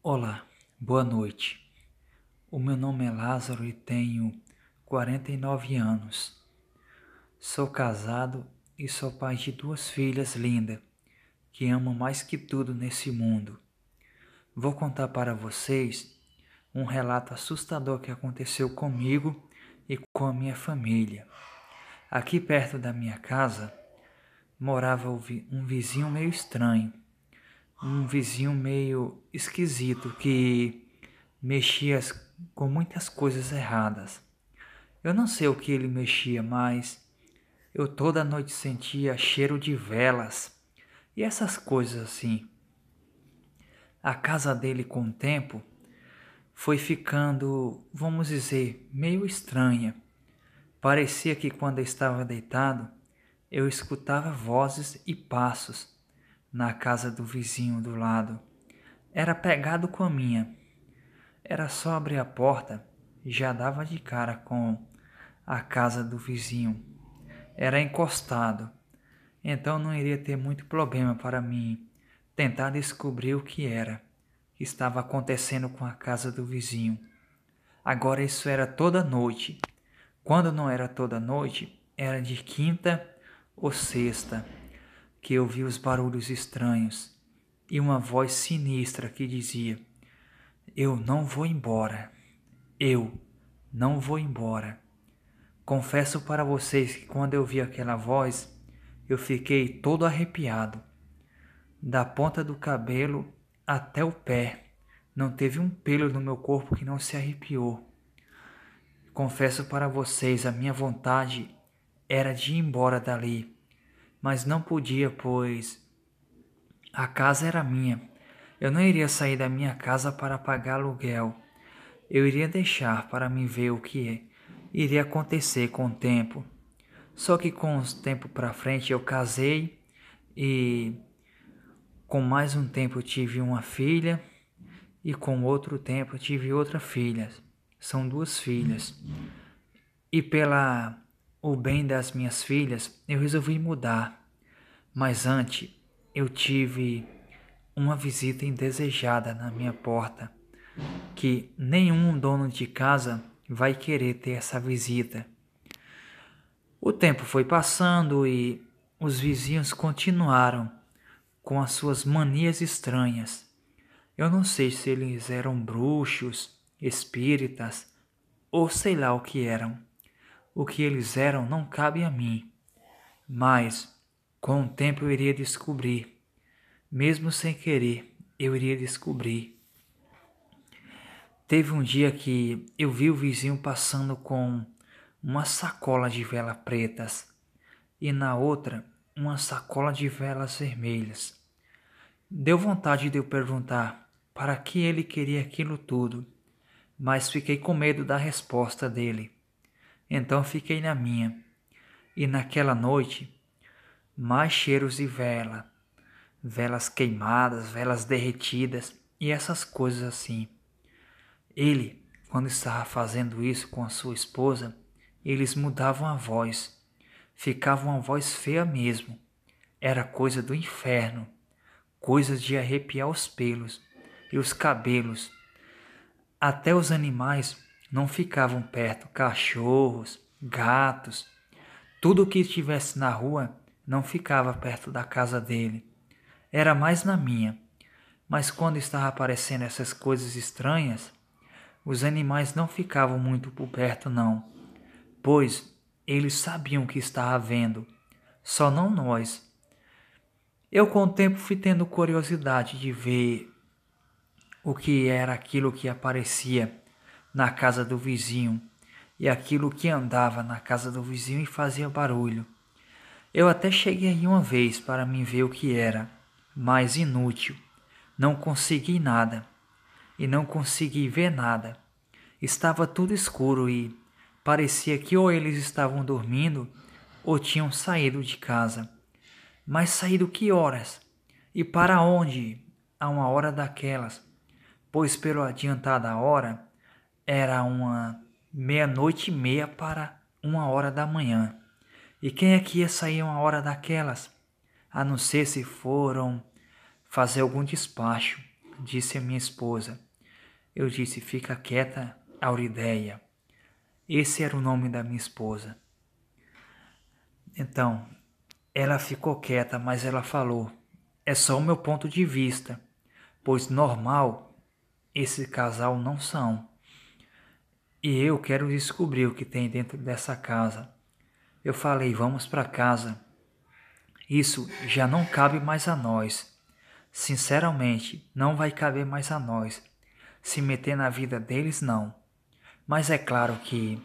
Olá, boa noite. O meu nome é Lázaro e tenho 49 anos. Sou casado e sou pai de duas filhas lindas, que amo mais que tudo nesse mundo. Vou contar para vocês um relato assustador que aconteceu comigo e com a minha família. Aqui perto da minha casa morava um vizinho meio estranho, um vizinho meio esquisito que mexia com muitas coisas erradas. Eu não sei o que ele mexia, mas eu toda noite sentia cheiro de velas e essas coisas assim. A casa dele, com o tempo, foi ficando, vamos dizer, meio estranha. Parecia que quando eu estava deitado, eu escutava vozes e passos na casa do vizinho do lado. Era pegado com a minha. Era só abrir a porta e já dava de cara com a casa do vizinho. Era encostado, então não iria ter muito problema para mim tentar descobrir o que estava acontecendo com a casa do vizinho. Agora isso era toda noite. Quando não era toda noite, era de quinta ou sexta que eu vi os barulhos estranhos e uma voz sinistra que dizia: "Eu não vou embora. Eu não vou embora." Confesso para vocês que quando eu vi aquela voz, eu fiquei todo arrepiado, da ponta do cabelo até o pé. Não teve um pelo no meu corpo que não se arrepiou. Confesso para vocês, a minha vontade era de ir embora dali, mas não podia, pois a casa era minha. Eu não iria sair da minha casa para pagar aluguel. Eu iria deixar para me ver o que iria acontecer com o tempo. Só que com o tempo para frente eu casei e com mais um tempo eu tive uma filha e com outro tempo eu tive outra filha. São duas filhas. E pela o bem das minhas filhas, eu resolvi mudar. Mas antes eu tive uma visita indesejada na minha porta, que nenhum dono de casa vai querer ter essa visita. O tempo foi passando e os vizinhos continuaram com as suas manias estranhas. Eu não sei se eles eram bruxos, espíritas ou sei lá o que eram. O que eles eram não cabe a mim, mas com o tempo eu iria descobrir. Mesmo sem querer, eu iria descobrir. Teve um dia que eu vi o vizinho passando com uma sacola de velas pretas e na outra uma sacola de velas vermelhas. Deu vontade de eu perguntar para que ele queria aquilo tudo, mas fiquei com medo da resposta dele. Então fiquei na minha. E naquela noite, mais cheiros de vela, velas queimadas, velas derretidas e essas coisas assim. Ele, quando estava fazendo isso com a sua esposa, eles mudavam a voz. Ficava uma voz feia mesmo. Era coisa do inferno. Coisas de arrepiar os pelos e os cabelos. Até os animais não ficavam perto. Cachorros, gatos, tudo que estivesse na rua não ficava perto da casa dele. Era mais na minha. Mas quando estava aparecendo essas coisas estranhas, os animais não ficavam muito por perto não, pois eles sabiam o que estava vendo, só não nós. Eu com o tempo fui tendo curiosidade de ver o que era aquilo que aparecia na casa do vizinho e aquilo que andava na casa do vizinho e fazia barulho. Eu até cheguei aí uma vez para me ver o que era, mas inútil. Não consegui nada e não consegui ver nada. Estava tudo escuro e parecia que ou eles estavam dormindo ou tinham saído de casa. Mas saído que horas? E para onde? A uma hora daquelas, pois pelo adiantada hora era uma meia-noite e meia para 1 hora da manhã. E quem é que ia sair uma hora daquelas? A não ser se foram fazer algum despacho disse a minha esposa. Eu disse: fica quieta, Aurideia. Esse era o nome da minha esposa. Então, ela ficou quieta, mas ela falou: é só o meu ponto de vista, pois normal esse casal não são. E eu quero descobrir o que tem dentro dessa casa. Eu falei: vamos para casa. Isso já não cabe mais a nós. Sinceramente, não vai caber mais a nós. Se meter na vida deles, não. Mas é claro que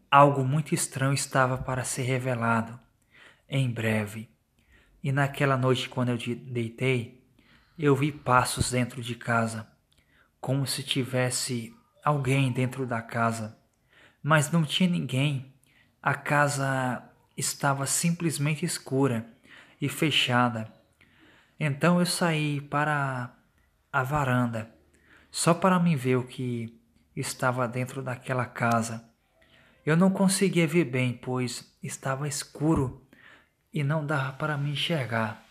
algo muito estranho estava para ser revelado em breve. E naquela noite, quando eu deitei, eu vi passos dentro de casa, como se tivesse alguém dentro da casa. Mas não tinha ninguém. A casa estava simplesmente escura e fechada. Então eu saí para a varanda, só para me ver o que estava dentro daquela casa. Eu não conseguia ver bem, pois estava escuro e não dava para me enxergar,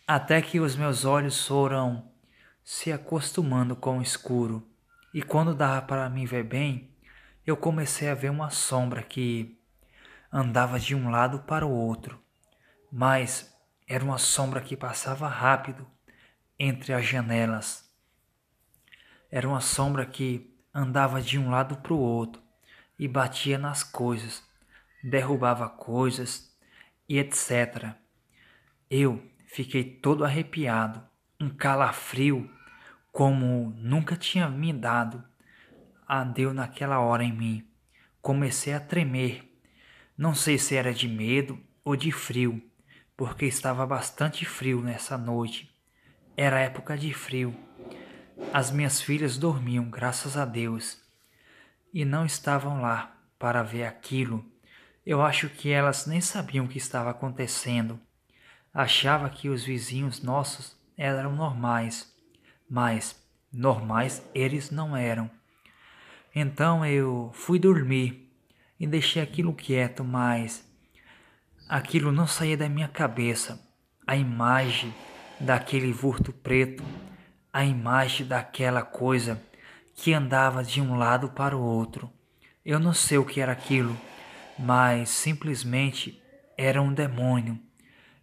até que os meus olhos foram se acostumando com o escuro, e quando dava para me ver bem, eu comecei a ver uma sombra que andava de um lado para o outro, mas era uma sombra que passava rápido entre as janelas. Era uma sombra que andava de um lado para o outro e batia nas coisas, derrubava coisas e etc. Eu fiquei todo arrepiado, um calafrio como nunca tinha me dado. Deu naquela hora em mim. Comecei a tremer. Não sei se era de medo ou de frio, porque estava bastante frio nessa noite. Era época de frio. As minhas filhas dormiam, graças a Deus, e não estavam lá para ver aquilo. Eu acho que elas nem sabiam o que estava acontecendo. Achava que os vizinhos nossos eram normais, mas normais eles não eram. Então eu fui dormir e deixei aquilo quieto, mas aquilo não saía da minha cabeça. A imagem daquele vulto preto, a imagem daquela coisa que andava de um lado para o outro. Eu não sei o que era aquilo, mas simplesmente era um demônio.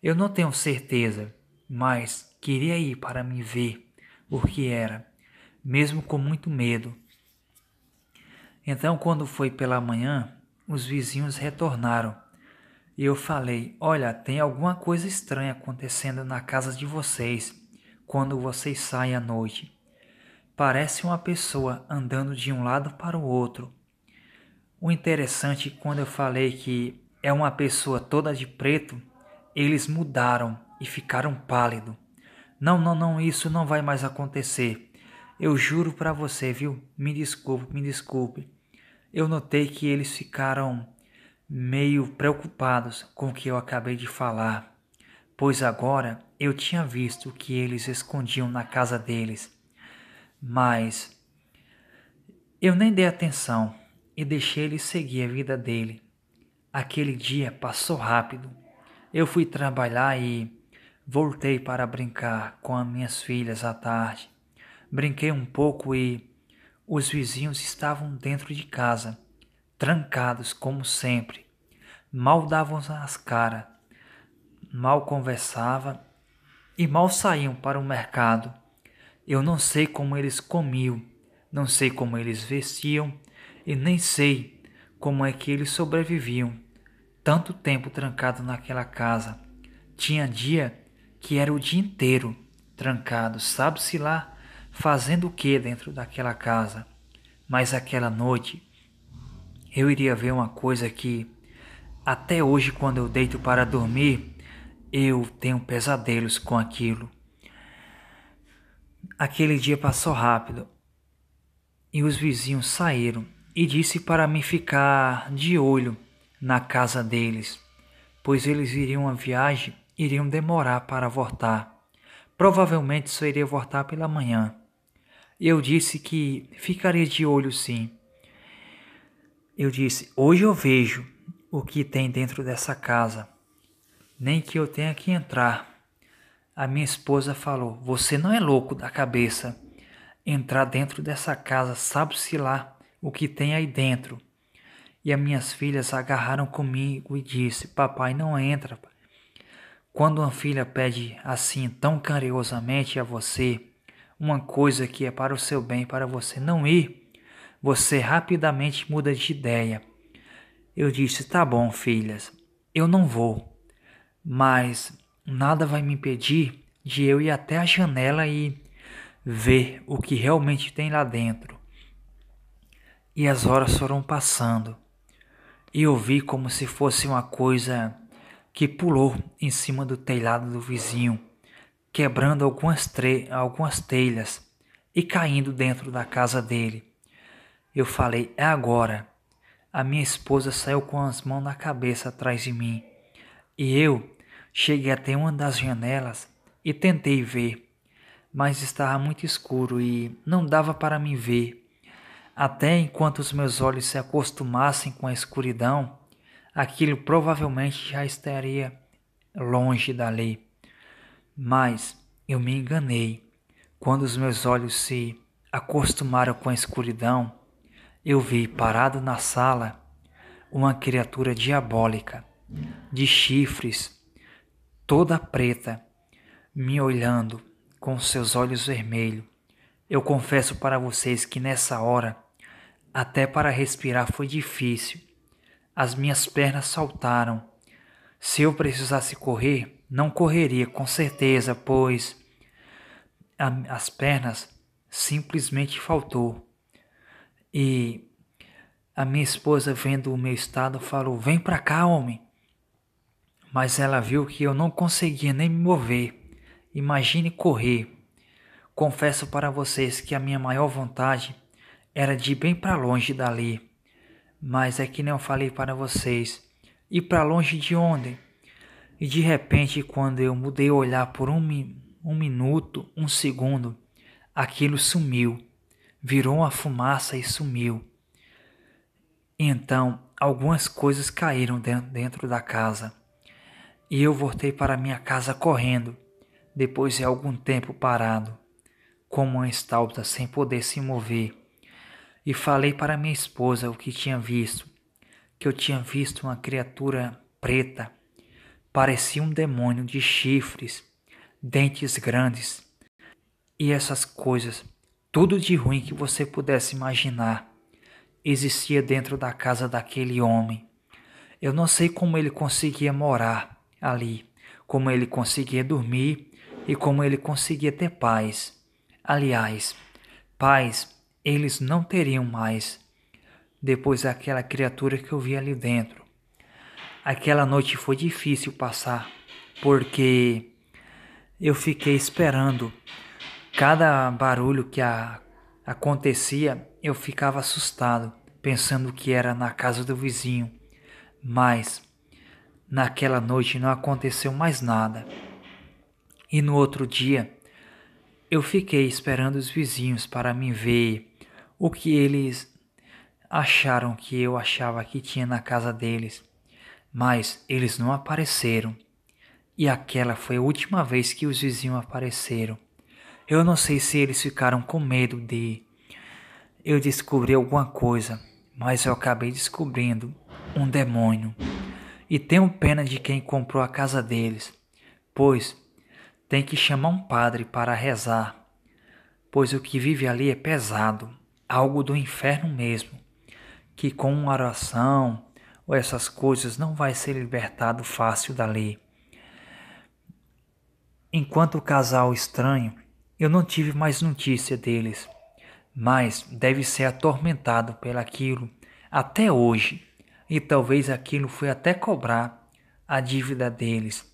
Eu não tenho certeza, mas queria ir para me ver o que era, mesmo com muito medo. Então, quando foi pela manhã, os vizinhos retornaram e eu falei: olha, tem alguma coisa estranha acontecendo na casa de vocês quando vocês saem à noite. Parece uma pessoa andando de um lado para o outro. O interessante é que quando eu falei que é uma pessoa toda de preto, eles mudaram e ficaram pálidos. Não, isso não vai mais acontecer. Eu juro para você, viu? Me desculpe. Eu notei que eles ficaram meio preocupados com o que eu acabei de falar, pois agora eu tinha visto o que eles escondiam na casa deles. Mas eu nem dei atenção e deixei ele seguir a vida dele. Aquele dia passou rápido. Eu fui trabalhar e voltei para brincar com as minhas filhas à tarde. Brinquei um pouco e os vizinhos estavam dentro de casa, trancados como sempre. Mal davam as caras, mal conversavam e mal saíam para o mercado. Eu não sei como eles comiam, não sei como eles vestiam e nem sei como é que eles sobreviviam. Tanto tempo trancado naquela casa. Tinha dia que era o dia inteiro trancado, sabe-se lá fazendo o que dentro daquela casa. Mas aquela noite eu iria ver uma coisa que até hoje, quando eu deito para dormir, eu tenho pesadelos com aquilo. Aquele dia passou rápido e os vizinhos saíram e disse para mim ficar de olho na casa deles, pois eles iriam a viagem, iriam demorar para voltar. Provavelmente só iria voltar pela manhã. Eu disse que ficaria de olho sim. Eu disse: hoje eu vejo o que tem dentro dessa casa, nem que eu tenha que entrar. A minha esposa falou: você não é louco da cabeça, entrar dentro dessa casa, sabe-se lá o que tem aí dentro. E as minhas filhas agarraram comigo e disse: papai, não entra. Quando uma filha pede assim tão carinhosamente a você uma coisa que é para o seu bem, para você não ir, você rapidamente muda de ideia. Eu disse: tá bom, filhas, eu não vou, mas nada vai me impedir de eu ir até a janela e ver o que realmente tem lá dentro. E as horas foram passando, e eu vi como se fosse uma coisa que pulou em cima do telhado do vizinho, quebrando algumas telhas e caindo dentro da casa dele. Eu falei: é agora. A minha esposa saiu com as mãos na cabeça atrás de mim, e eu cheguei até uma das janelas e tentei ver, mas estava muito escuro e não dava para me ver. Até enquanto os meus olhos se acostumassem com a escuridão, aquilo provavelmente já estaria longe dali. Mas eu me enganei. Quando os meus olhos se acostumaram com a escuridão, eu vi parado na sala uma criatura diabólica, de chifres, toda preta, me olhando com seus olhos vermelhos. Eu confesso para vocês que nessa hora, até para respirar foi difícil. As minhas pernas saltaram. Se eu precisasse correr, não correria com certeza, pois as pernas simplesmente faltou. E a minha esposa, vendo o meu estado, falou: vem pra cá, homem. Mas ela viu que eu não conseguia nem me mover. Imagine correr. Confesso para vocês que a minha maior vontade era de ir bem para longe dali. Mas é que nem eu falei para vocês. Ir para longe de onde? E de repente, quando eu mudei o olhar por um minuto, um segundo, aquilo sumiu. Virou uma fumaça e sumiu. Então, algumas coisas caíram dentro da casa. E eu voltei para minha casa correndo, depois de algum tempo parado, como uma estátua sem poder se mover. E falei para minha esposa o que tinha visto, que eu tinha visto uma criatura preta, parecia um demônio de chifres, dentes grandes e essas coisas, tudo de ruim que você pudesse imaginar, existia dentro da casa daquele homem. Eu não sei como ele conseguia morar ali, como ele conseguia dormir e como ele conseguia ter paz. Aliás, paz eles não teriam mais depois daquela criatura que eu vi ali dentro. Aquela noite foi difícil passar, porque eu fiquei esperando. Cada barulho que acontecia, eu ficava assustado, pensando que era na casa do vizinho. Mas naquela noite não aconteceu mais nada. E no outro dia, eu fiquei esperando os vizinhos para me ver o que eles acharam que eu achava que tinha na casa deles. Mas eles não apareceram. E aquela foi a última vez que os vizinhos apareceram. Eu não sei se eles ficaram com medo de eu descobrir alguma coisa, mas eu acabei descobrindo um demônio. E tenho pena de quem comprou a casa deles, pois tem que chamar um padre para rezar, pois o que vive ali é pesado, algo do inferno mesmo, que com uma oração ou essas coisas não vai ser libertado fácil dali. Enquanto o casal estranho, eu não tive mais notícia deles, mas deve ser atormentado pelaquilo até hoje, e talvez aquilo foi até cobrar a dívida deles.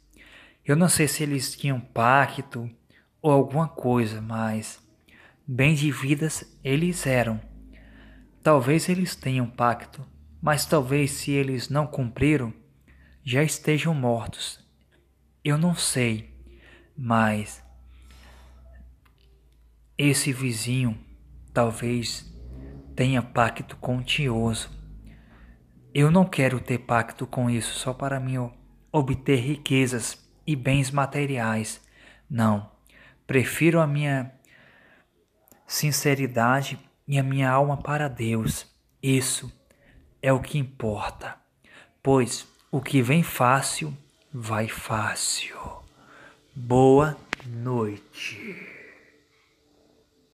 Eu não sei se eles tinham pacto ou alguma coisa, mas bens de vidas eles eram. Talvez eles tenham pacto, mas talvez se eles não cumpriram, já estejam mortos. Eu não sei, mas esse vizinho talvez tenha pacto com o Tinhoso. Eu não quero ter pacto com isso só para me obter riquezas e bens materiais. Não, prefiro sinceridade e a minha alma para Deus. Isso é o que importa, pois o que vem fácil, vai fácil. Boa noite.